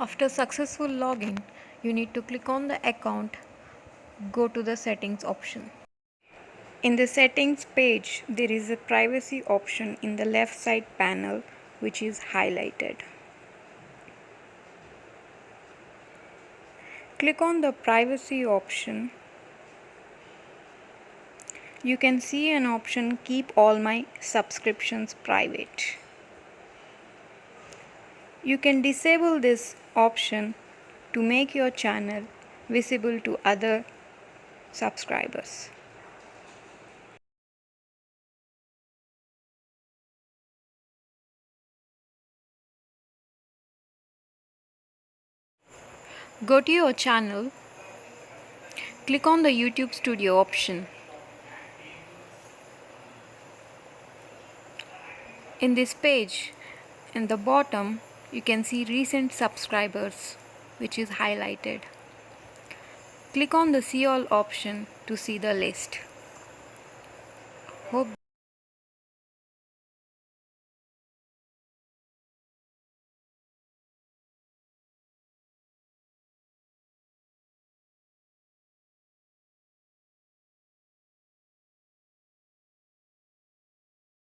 After successful login, you need to click on the account, go to the settings option. In the settings page, there is a privacy option in the left side panel which is highlighted. Click on the privacy option. You can see an option, keep all my subscriptions private. You can disable this option to make your channel visible to other subscribers. Go to your channel, click on the YouTube Studio option. In this page, in the bottom, you can see recent subscribers, which is highlighted. Click on the See All option to see the list. Hope